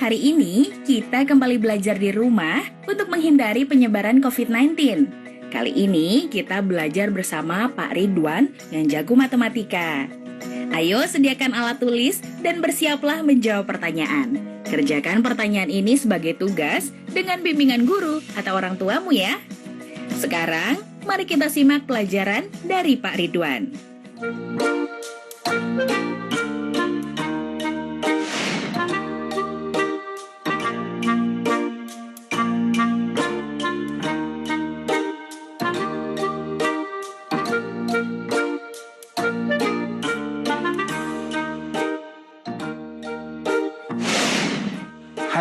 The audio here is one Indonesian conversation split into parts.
Hari ini kita kembali belajar di rumah untuk menghindari penyebaran COVID-19. Kali ini kita belajar bersama Pak Ridwan yang jago matematika. Ayo sediakan alat tulis dan bersiaplah menjawab pertanyaan. Kerjakan pertanyaan ini sebagai tugas dengan bimbingan guru atau orang tuamu ya. Sekarang, mari kita simak pelajaran dari Pak Ridwan.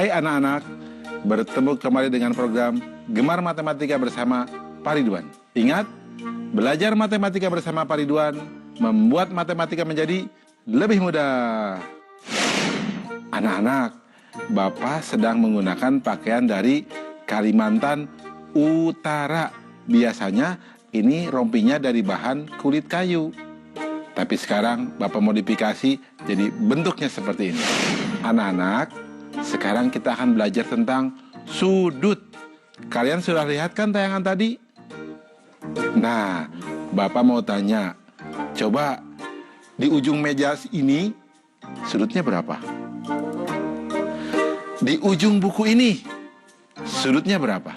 Hai anak-anak, bertemu kembali dengan program Gemar Matematika bersama Pak Ridwan. Ingat, belajar matematika bersama Pak Ridwan membuat matematika menjadi lebih mudah. Anak-anak, Bapak sedang menggunakan pakaian dari Kalimantan Utara. Biasanya ini rompinya dari bahan kulit kayu. Tapi sekarang Bapak modifikasi jadi bentuknya seperti ini. Anak-anak, sekarang kita akan belajar tentang sudut. Kalian sudah lihat kan tayangan tadi? Nah, Bapak mau tanya, coba di ujung meja ini sudutnya berapa? Di ujung buku ini sudutnya berapa?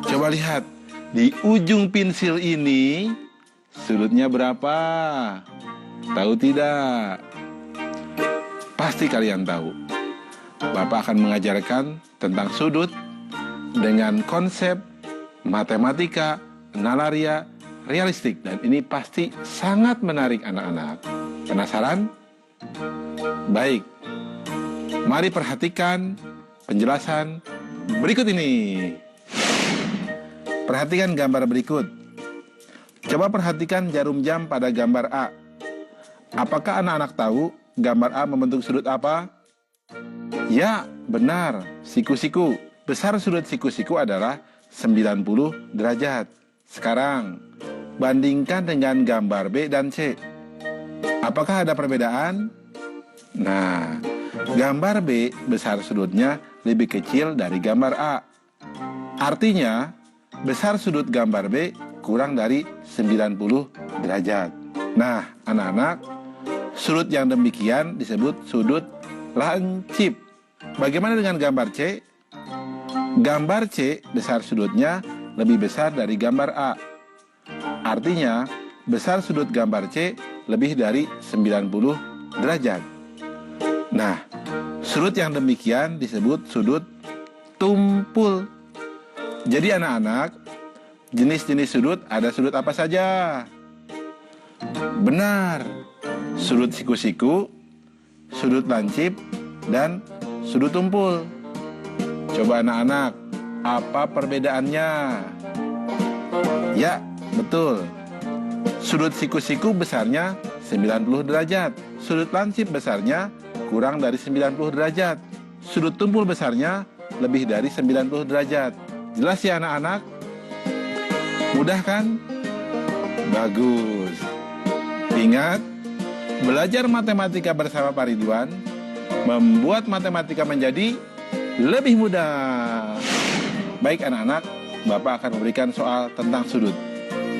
Coba lihat, di ujung pensil ini sudutnya berapa? Tahu tidak? Pasti kalian tahu. Bapak akan mengajarkan tentang sudut dengan konsep matematika, nalaria, realistik. Dan ini pasti sangat menarik anak-anak. Penasaran? Baik. Mari perhatikan penjelasan berikut ini. Perhatikan gambar berikut. Coba perhatikan jarum jam pada gambar A. Apakah anak-anak tahu gambar A membentuk sudut apa? Ya, benar, siku-siku. Besar sudut siku-siku adalah 90 derajat. Sekarang, bandingkan dengan gambar B dan C. Apakah ada perbedaan? Nah, gambar B besar sudutnya lebih kecil dari gambar A. Artinya, besar sudut gambar B kurang dari 90 derajat. Nah, anak-anak, sudut yang demikian disebut sudut lancip. Bagaimana dengan gambar C? Gambar C besar sudutnya lebih besar dari gambar A. Artinya, besar sudut gambar C lebih dari 90 derajat. Nah, sudut yang demikian disebut sudut tumpul. Jadi anak-anak, jenis-jenis sudut ada sudut apa saja? Benar, sudut siku-siku, sudut lancip, dan sudut tumpul. Coba anak-anak, apa perbedaannya? Ya, betul. Sudut siku-siku besarnya 90 derajat. Sudut lancip besarnya kurang dari 90 derajat. Sudut tumpul besarnya lebih dari 90 derajat. Jelas ya anak-anak? Mudah kan? Bagus. Ingat, belajar matematika bersama Pak Ridwan membuat matematika menjadi lebih mudah. Baik anak-anak, Bapak akan memberikan soal tentang sudut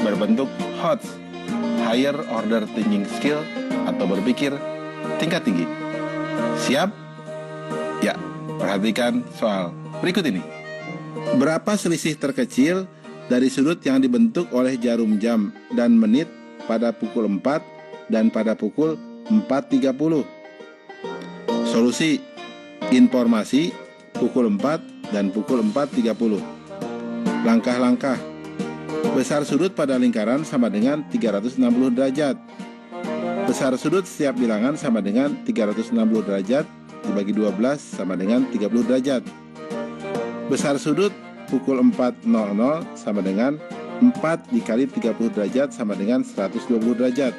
berbentuk HOTS, Higher Order Thinking Skill, atau berpikir tingkat tinggi. Siap? Ya, perhatikan soal berikut ini. Berapa selisih terkecil dari sudut yang dibentuk oleh jarum jam dan menit pada pukul 4 dan pada pukul 4.30. Solusi: informasi pukul 4 dan pukul 4.30. Langkah-langkah: besar sudut pada lingkaran sama dengan 360 derajat. Besar sudut setiap bilangan sama dengan 360 derajat dibagi 12 sama dengan 30 derajat. Besar sudut pukul 4.00 sama dengan 4 dikali 30 derajat sama dengan 120 derajat.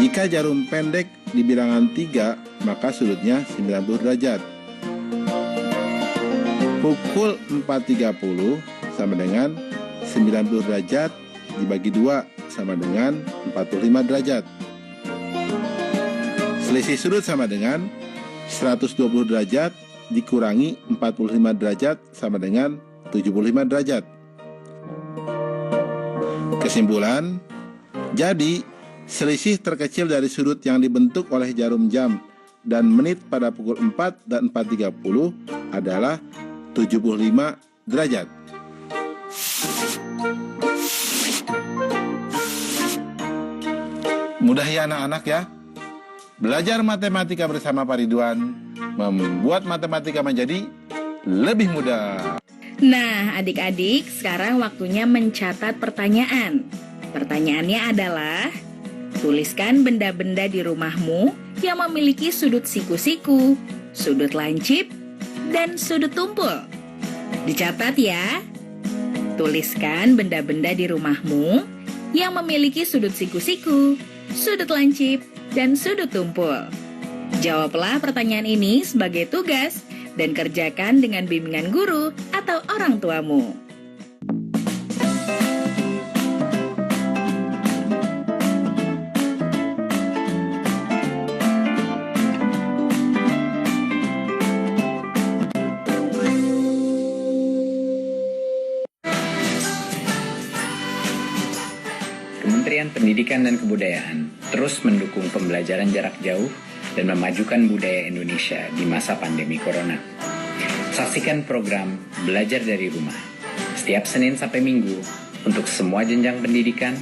Jika jarum pendek di bilangan 3, maka sudutnya 90 derajat. Pukul 4.30 sama dengan 90 derajat dibagi 2 sama dengan 45 derajat. Selisih sudut sama dengan 120 derajat dikurangi 45 derajat sama dengan 75 derajat. Kesimpulan, jadi selisih terkecil dari sudut yang dibentuk oleh jarum jam dan menit pada pukul 4 dan 4.30 adalah 75 derajat. Mudah ya anak-anak ya. Belajar matematika bersama Pak Ridwan membuat matematika menjadi lebih mudah. Nah, adik-adik, sekarang waktunya mencatat pertanyaan. Pertanyaannya adalah, tuliskan benda-benda di rumahmu yang memiliki sudut siku-siku, sudut lancip, dan sudut tumpul. Dicatat ya. Tuliskan benda-benda di rumahmu yang memiliki sudut siku-siku, sudut lancip, dan sudut tumpul. Jawablah pertanyaan ini sebagai tugas dan kerjakan dengan bimbingan guru atau orang tuamu. Kementerian Pendidikan dan Kebudayaan terus mendukung pembelajaran jarak jauh dan memajukan budaya Indonesia di masa pandemi Corona. Saksikan program Belajar dari Rumah setiap Senin sampai Minggu untuk semua jenjang pendidikan,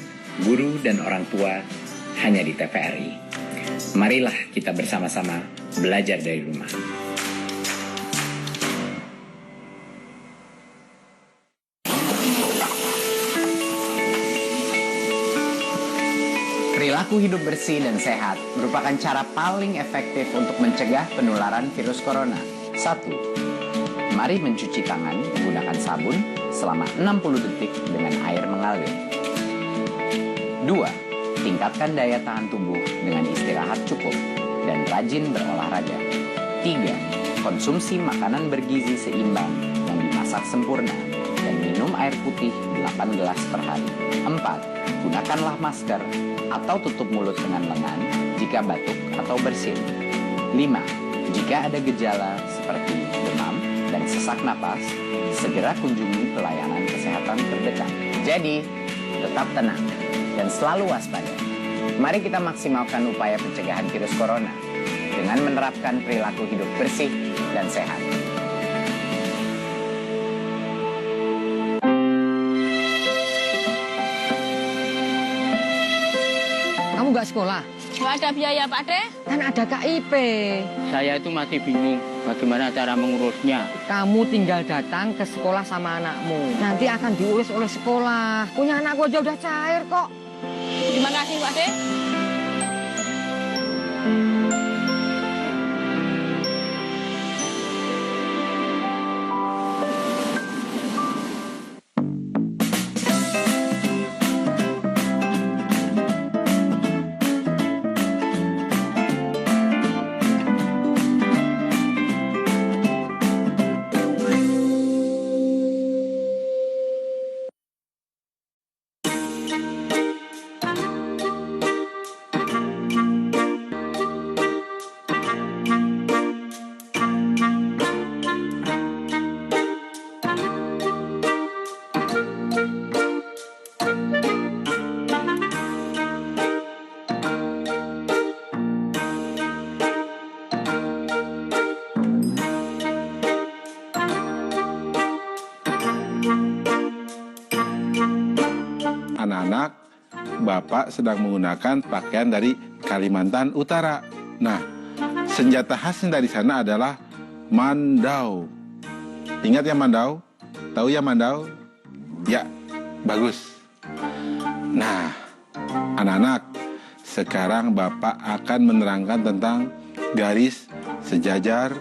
guru, dan orang tua hanya di TVRI. Marilah kita bersama-sama belajar dari rumah. Perilaku hidup bersih dan sehat merupakan cara paling efektif untuk mencegah penularan virus corona. 1. Mari mencuci tangan menggunakan sabun selama 60 detik dengan air mengalir. 2. Tingkatkan daya tahan tubuh dengan istirahat cukup dan rajin berolahraga. 3. Konsumsi makanan bergizi seimbang yang dimasak sempurna dan minum air putih 8 gelas per hari. 4. Gunakanlah masker atau tutup mulut dengan lengan jika batuk atau bersin. 5. Jika ada gejala seperti demam dan sesak napas, segera kunjungi pelayanan kesehatan terdekat. Jadi, tetap tenang dan selalu waspada. Mari kita maksimalkan upaya pencegahan virus corona dengan menerapkan perilaku hidup bersih dan sehat. Kamu nggak sekolah? Nggak ada biaya, Pak De. Kan ada KIP. Saya itu masih bingung bagaimana cara mengurusnya. Kamu tinggal datang ke sekolah sama anakmu. Nanti akan diurus oleh sekolah. Punya anakku aja udah cair kok. Terima kasih, Pak De. Anak-anak, Bapak sedang menggunakan pakaian dari Kalimantan Utara. Nah, senjata khasnya dari sana adalah mandau. Ingat ya mandau? Tahu ya mandau? Ya, bagus. Nah, anak-anak, sekarang Bapak akan menerangkan tentang garis sejajar,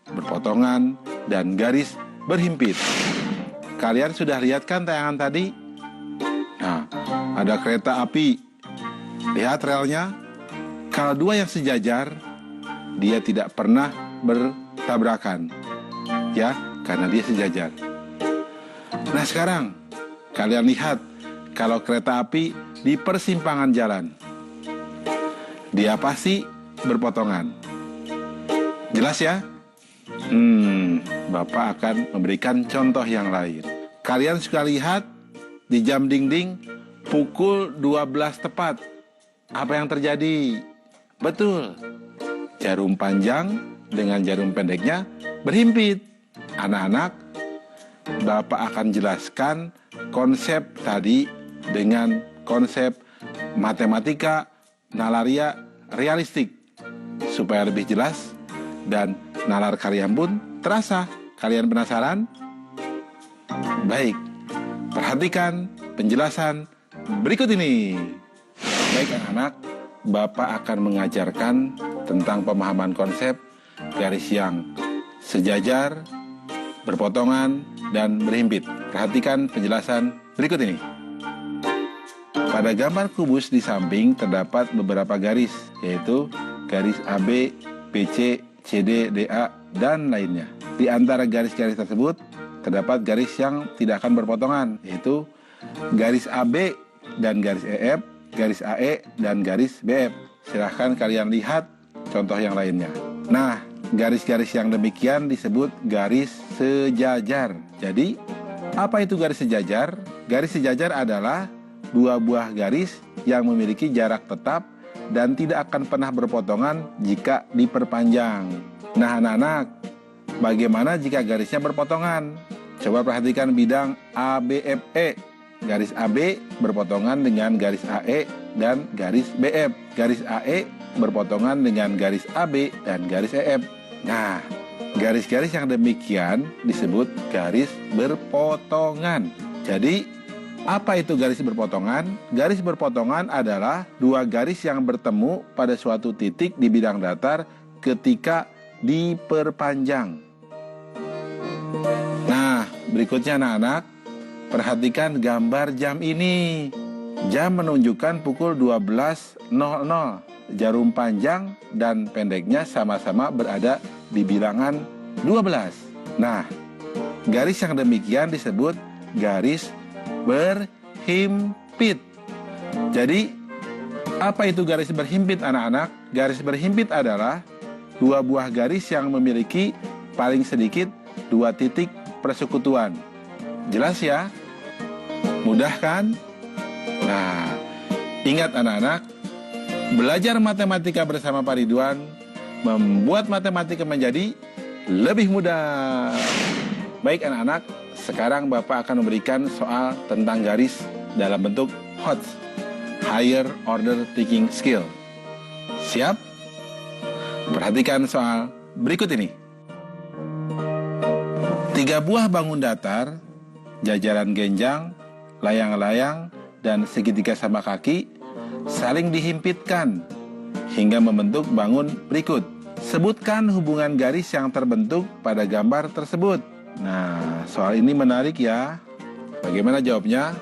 berpotongan, dan garis berhimpit. Kalian sudah lihat kan tayangan tadi? Nah, ada kereta api. Lihat relnya. Kalau dua yang sejajar, dia tidak pernah bertabrakan. Ya, karena dia sejajar. Nah, sekarang kalian lihat kalau kereta api di persimpangan jalan. Dia pasti berpotongan. Jelas ya? Bapak akan memberikan contoh yang lain. Kalian suka lihat di jam dinding pukul 12 tepat. Apa yang terjadi? Betul. Jarum panjang dengan jarum pendeknya berhimpit. Anak-anak, Bapak akan jelaskan konsep tadi dengan konsep matematika nalaria realistik supaya lebih jelas dan nalar kalian pun terasa. Kalian penasaran? Baik, perhatikan penjelasan berikut ini. Baik anak-anak, Bapak akan mengajarkan tentang pemahaman konsep garis yang sejajar, berpotongan, dan berhimpit. Perhatikan penjelasan berikut ini. Pada gambar kubus di samping terdapat beberapa garis, yaitu garis AB, BC, CD, DA, dan lainnya. Di antara garis-garis tersebut terdapat garis yang tidak akan berpotongan, yaitu garis AB dan garis EF, garis AE, dan garis BF. Silahkan kalian lihat contoh yang lainnya. Nah, garis-garis yang demikian disebut garis sejajar. Jadi, apa itu garis sejajar? Garis sejajar adalah dua buah garis yang memiliki jarak tetap dan tidak akan pernah berpotongan jika diperpanjang. Nah, anak-anak, bagaimana jika garisnya berpotongan? Coba perhatikan bidang ABFE. Garis AB berpotongan dengan garis AE dan garis BF. Garis AE berpotongan dengan garis AB dan garis EF. Nah, garis-garis yang demikian disebut garis berpotongan. Jadi, apa itu garis berpotongan? Garis berpotongan adalah dua garis yang bertemu pada suatu titik di bidang datar ketika diperpanjang. Nah, berikutnya anak-anak, perhatikan gambar jam ini. Jam menunjukkan pukul 12.00. Jarum panjang dan pendeknya sama-sama berada di bilangan 12. Nah, garis yang demikian disebut garis berhimpit. Jadi, apa itu garis berhimpit anak-anak? Garis berhimpit adalah dua buah garis yang memiliki paling sedikit dua titik persekutuan. Jelas ya? Mudah kan? Nah, ingat anak-anak, belajar matematika bersama Pak Ridwan membuat matematika menjadi lebih mudah. Baik anak-anak, sekarang Bapak akan memberikan soal tentang garis dalam bentuk HOTS, Higher Order Thinking Skill. Siap? Perhatikan soal berikut ini. 3 buah bangun datar, jajaran genjang, layang-layang, dan segitiga sama kaki saling dihimpitkan hingga membentuk bangun berikut. Sebutkan hubungan garis yang terbentuk pada gambar tersebut. Nah, soal ini menarik ya. Bagaimana jawabnya?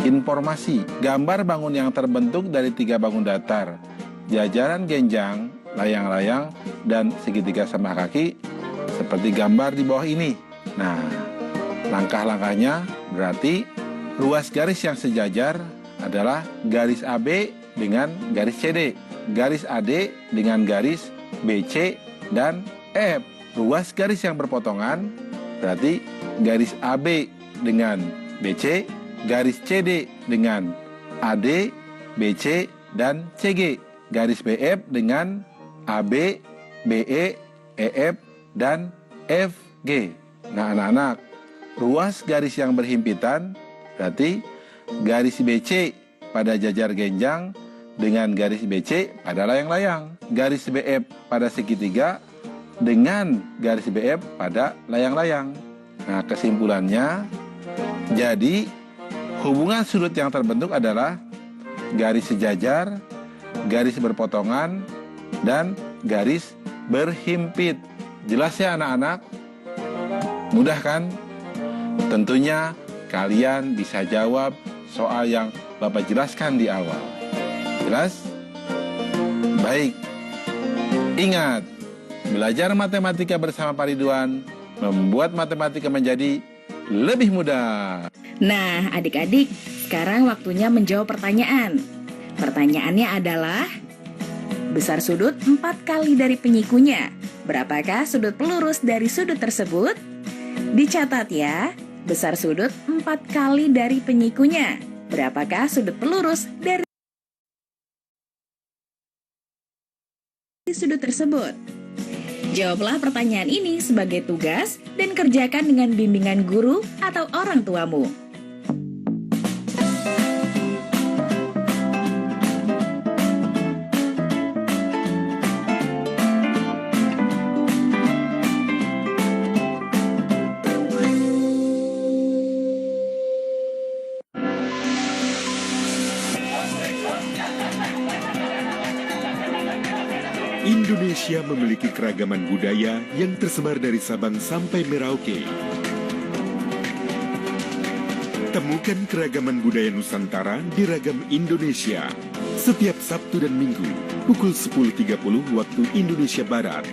Informasi. Gambar bangun yang terbentuk dari 3 bangun datar, jajaran genjang, layang-layang, dan segitiga sama kaki seperti gambar di bawah ini. Nah, langkah-langkahnya berarti ruas garis yang sejajar adalah garis AB dengan garis CD, garis AD dengan garis BC dan EF. Ruas garis yang berpotongan berarti garis AB dengan BC, garis CD dengan AD, BC, dan CG. Garis BF dengan AB, BE, EF, dan FG. Nah anak-anak, ruas garis yang berhimpitan berarti garis BC pada jajar genjang dengan garis BC pada layang-layang. Garis BF pada segitiga dengan garis BF pada layang-layang. Nah kesimpulannya, jadi hubungan sudut yang terbentuk adalah garis sejajar, garis berpotongan, dan garis berhimpit. Jelas ya anak-anak? Mudah kan? Tentunya kalian bisa jawab soal yang Bapak jelaskan di awal. Jelas? Baik. Ingat, belajar matematika bersama Pak Ridwan membuat matematika menjadi lebih mudah. Nah, adik-adik, sekarang waktunya menjawab pertanyaan. Pertanyaannya adalah, Besar sudut 4 kali dari penyikunya. Berapakah sudut pelurus dari sudut tersebut? Dicatat ya, besar sudut 4 kali dari penyikunya. Berapakah sudut pelurus dari sudut tersebut? Jawablah pertanyaan ini sebagai tugas dan kerjakan dengan bimbingan guru atau orang tuamu. Indonesia memiliki keragaman budaya yang tersebar dari Sabang sampai Merauke. Temukan keragaman budaya Nusantara di Ragam Indonesia setiap Sabtu dan Minggu pukul 10.30 waktu Indonesia Barat.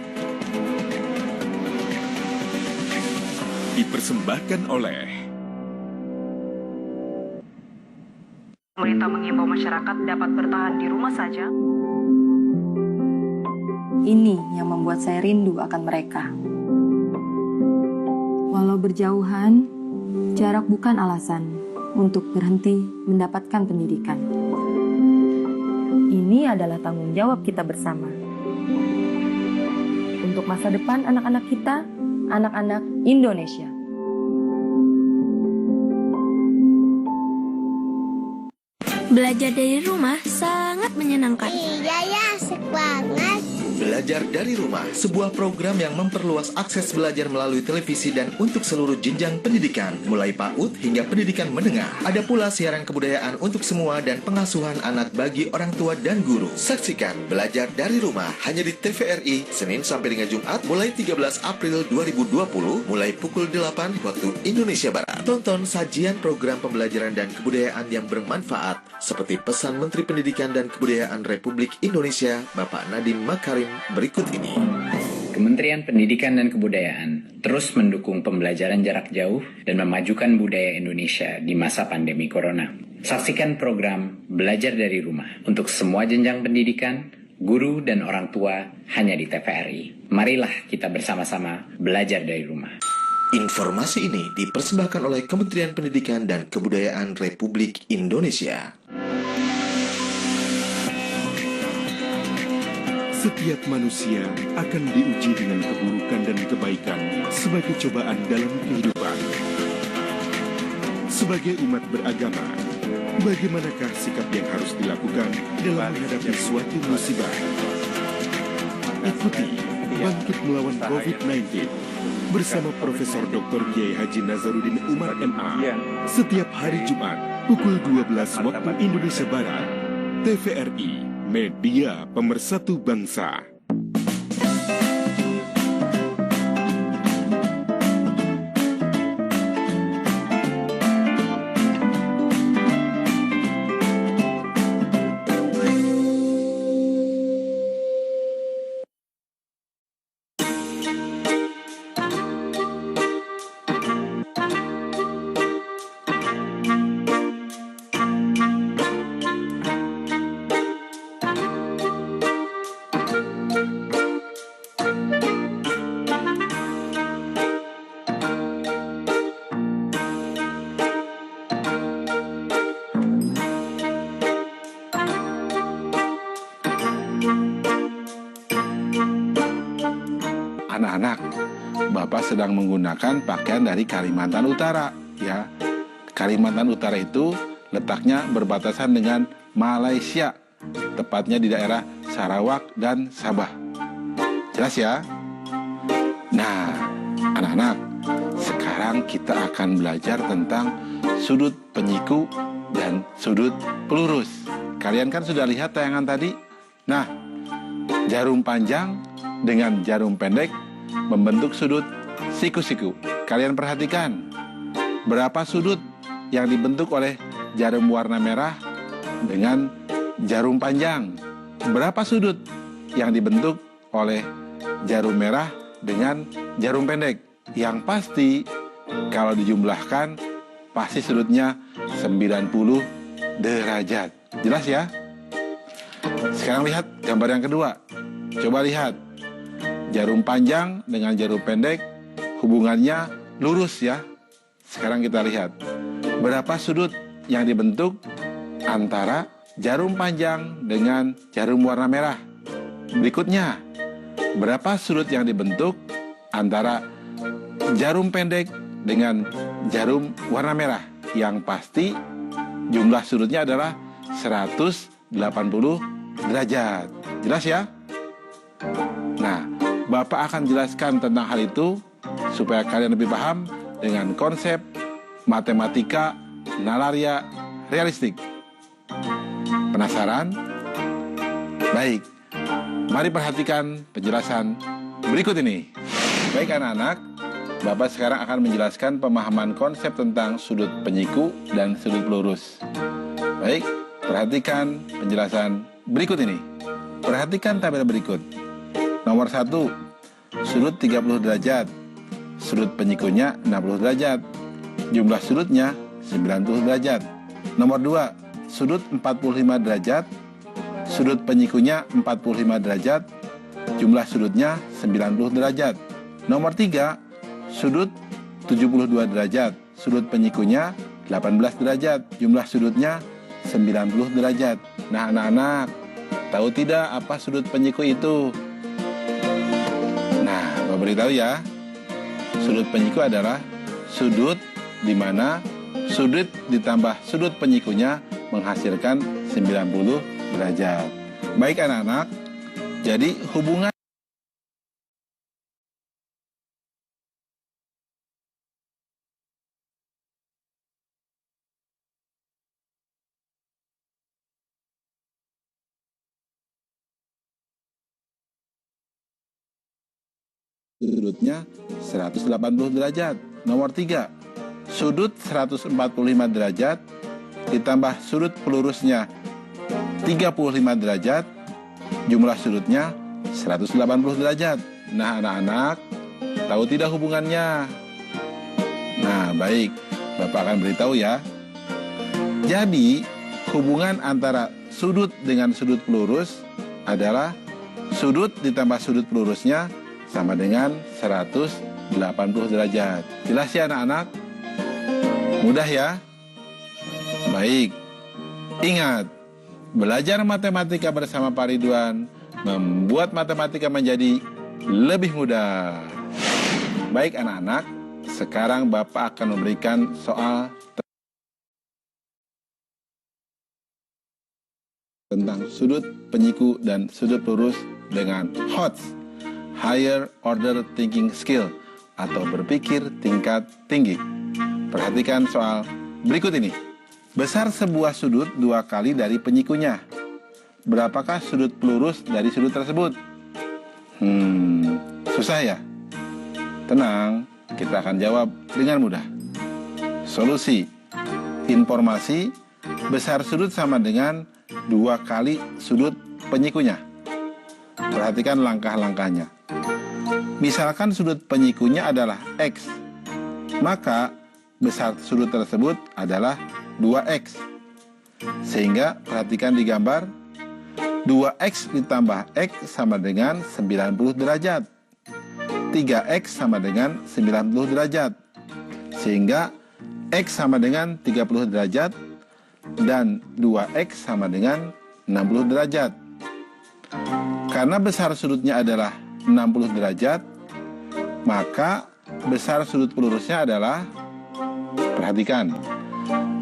Dipersembahkan oleh Pemerintah mengimbau masyarakat dapat bertahan di rumah saja. Ini yang membuat saya rindu akan mereka. Walau berjauhan, jarak bukan alasan untuk berhenti mendapatkan pendidikan. Ini adalah tanggung jawab kita bersama. Untuk masa depan anak-anak kita, anak-anak Indonesia. Belajar dari rumah sangat menyenangkan. Iya ya, asik banget. Belajar dari Rumah, sebuah program yang memperluas akses belajar melalui televisi dan untuk seluruh jenjang pendidikan, mulai PAUD hingga pendidikan menengah. Ada pula siaran kebudayaan untuk semua dan pengasuhan anak bagi orang tua dan guru. Saksikan Belajar dari Rumah hanya di TVRI, Senin sampai dengan Jumat, mulai 13 April 2020, mulai pukul 8 waktu Indonesia Barat. Tonton sajian program pembelajaran dan kebudayaan yang bermanfaat, seperti pesan Menteri Pendidikan dan Kebudayaan Republik Indonesia, Bapak Nadiem Makarim, berikut ini. Kementerian Pendidikan dan Kebudayaan terus mendukung pembelajaran jarak jauh dan memajukan budaya Indonesia di masa pandemi corona. Saksikan program Belajar dari Rumah untuk semua jenjang pendidikan, guru dan orang tua hanya di TVRI. Marilah kita bersama-sama belajar dari rumah. Informasi ini dipersembahkan oleh Kementerian Pendidikan dan Kebudayaan Republik Indonesia. Setiap manusia akan diuji dengan keburukan dan kebaikan sebagai cobaan dalam kehidupan. Sebagai umat beragama, bagaimanakah sikap yang harus dilakukan dalam menghadapi suatu musibah? Ikuti Bangkit Melawan COVID-19 bersama Profesor Dr. Kiai Haji Nazaruddin Umar MA setiap hari Jumat pukul 12 waktu Indonesia Barat. TVRI, Media Pemersatu Bangsa. Anak-anak, Bapak sedang menggunakan pakaian dari Kalimantan Utara, ya. Kalimantan Utara itu letaknya berbatasan dengan Malaysia, tepatnya di daerah Sarawak dan Sabah. Jelas ya? Nah, anak-anak, sekarang kita akan belajar tentang sudut penyiku dan sudut pelurus. Kalian kan sudah lihat tayangan tadi? Nah, jarum panjang dengan jarum pendek membentuk sudut siku-siku. Kalian perhatikan, berapa sudut yang dibentuk oleh jarum warna merah dengan jarum panjang? Berapa sudut yang dibentuk oleh jarum merah dengan jarum pendek? Yang pasti, kalau dijumlahkan, pasti sudutnya 90 derajat. Jelas ya? Sekarang lihat gambar yang kedua. Coba lihat. Jarum panjang dengan jarum pendek hubungannya lurus ya. Sekarang kita lihat. Berapa sudut yang dibentuk antara jarum panjang dengan jarum warna merah? Berikutnya, berapa sudut yang dibentuk antara jarum pendek dengan jarum warna merah? Yang pasti jumlah sudutnya adalah 180 derajat. Jelas ya? Nah, Bapak akan jelaskan tentang hal itu supaya kalian lebih paham dengan konsep matematika nalaria realistik. Penasaran? Baik, mari perhatikan penjelasan berikut ini. Baik anak-anak, Bapak sekarang akan menjelaskan pemahaman konsep tentang sudut penyiku dan sudut pelurus. Baik, perhatikan penjelasan berikut ini. Perhatikan tabel berikut. Nomor 1, sudut 30 derajat. Sudut penyikunya 60 derajat. Jumlah sudutnya 90 derajat. Nomor 2, sudut 45 derajat. Sudut penyikunya 45 derajat. Jumlah sudutnya 90 derajat. Nomor 3, sudut 72 derajat. Sudut penyikunya 18 derajat. Jumlah sudutnya 90 derajat. Nah, anak-anak, tahu tidak apa sudut penyiku itu? Nah, mau beritahu ya. Sudut penyiku adalah sudut di mana sudut ditambah sudut penyikunya menghasilkan 90 derajat. Baik anak-anak, jadi hubungan sudutnya 180 derajat. Nomor 3, sudut 145 derajat ditambah sudut pelurusnya 35 derajat, jumlah sudutnya 180 derajat. Nah, anak-anak, tahu tidak hubungannya? Nah, baik, Bapak akan beritahu ya. Jadi, hubungan antara sudut dengan sudut pelurus adalah sudut ditambah sudut pelurusnya sama dengan 180 derajat. Jelas ya anak-anak? Mudah ya? Baik. Ingat, belajar matematika bersama Pak Ridwan membuat matematika menjadi lebih mudah. Baik anak-anak, sekarang Bapak akan memberikan soal tentang sudut penyiku dan sudut pelurus dengan HOTS, Higher Order Thinking Skill, atau berpikir tingkat tinggi. Perhatikan soal berikut ini. Besar sebuah sudut 2 kali dari penyikunya. Berapakah sudut pelurus dari sudut tersebut? Susah ya? Tenang, kita akan jawab dengan mudah. Solusi. Informasi, besar sudut sama dengan 2 kali sudut penyikunya. Perhatikan langkah-langkahnya. Misalkan sudut penyikunya adalah X, maka besar sudut tersebut adalah 2X. Sehingga perhatikan di gambar, 2X ditambah X sama dengan 90 derajat. 3X sama dengan 90 derajat. Sehingga X sama dengan 30 derajat dan 2X sama dengan 60 derajat. Karena besar sudutnya adalah 60 derajat, maka besar sudut pelurusnya adalah, perhatikan,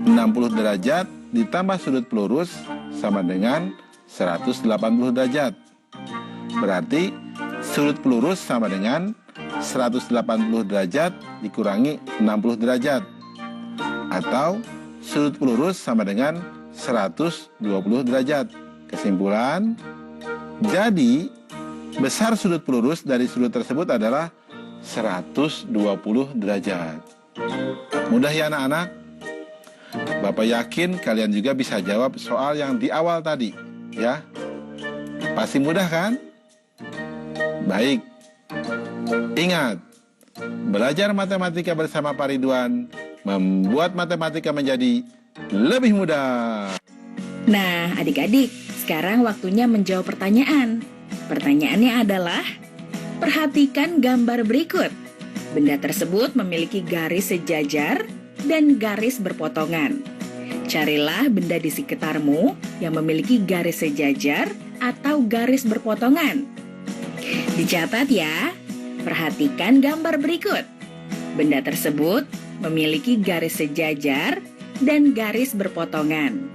60 derajat ditambah sudut pelurus sama dengan 180 derajat. Berarti sudut pelurus sama dengan 180 derajat dikurangi 60 derajat. Atau sudut pelurus sama dengan 120 derajat. Kesimpulan, jadi besar sudut pelurus dari sudut tersebut adalah 120 derajat. Mudah ya anak-anak? Bapak yakin kalian juga bisa jawab soal yang di awal tadi, ya? Pasti mudah kan? Baik. Ingat, belajar matematika bersama Pak Ridwan membuat matematika menjadi lebih mudah. Nah, adik-adik, Sekarang waktunya menjawab pertanyaan. Pertanyaannya adalah, perhatikan gambar berikut. Benda tersebut memiliki garis sejajar dan garis berpotongan. Carilah benda di sekitarmu yang memiliki garis sejajar atau garis berpotongan. Dicatat ya, perhatikan gambar berikut. Benda tersebut memiliki garis sejajar dan garis berpotongan.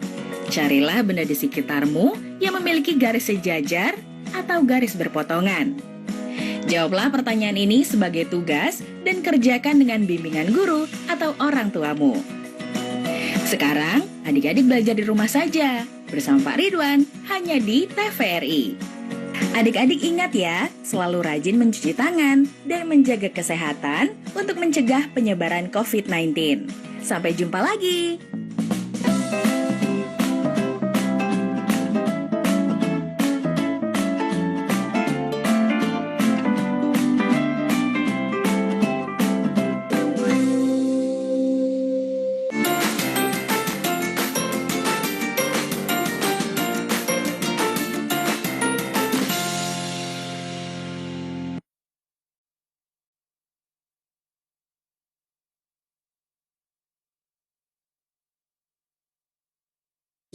Carilah benda di sekitarmu yang memiliki garis sejajar atau garis berpotongan. Jawablah pertanyaan ini sebagai tugas dan kerjakan dengan bimbingan guru atau orang tuamu. Sekarang, adik-adik belajar di rumah saja bersama Pak Ridwan hanya di TVRI. Adik-adik ingat ya, selalu rajin mencuci tangan dan menjaga kesehatan untuk mencegah penyebaran COVID-19. Sampai jumpa lagi.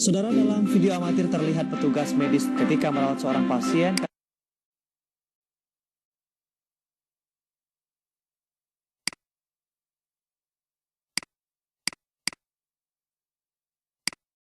Saudara, dalam video amatir terlihat petugas medis ketika merawat seorang pasien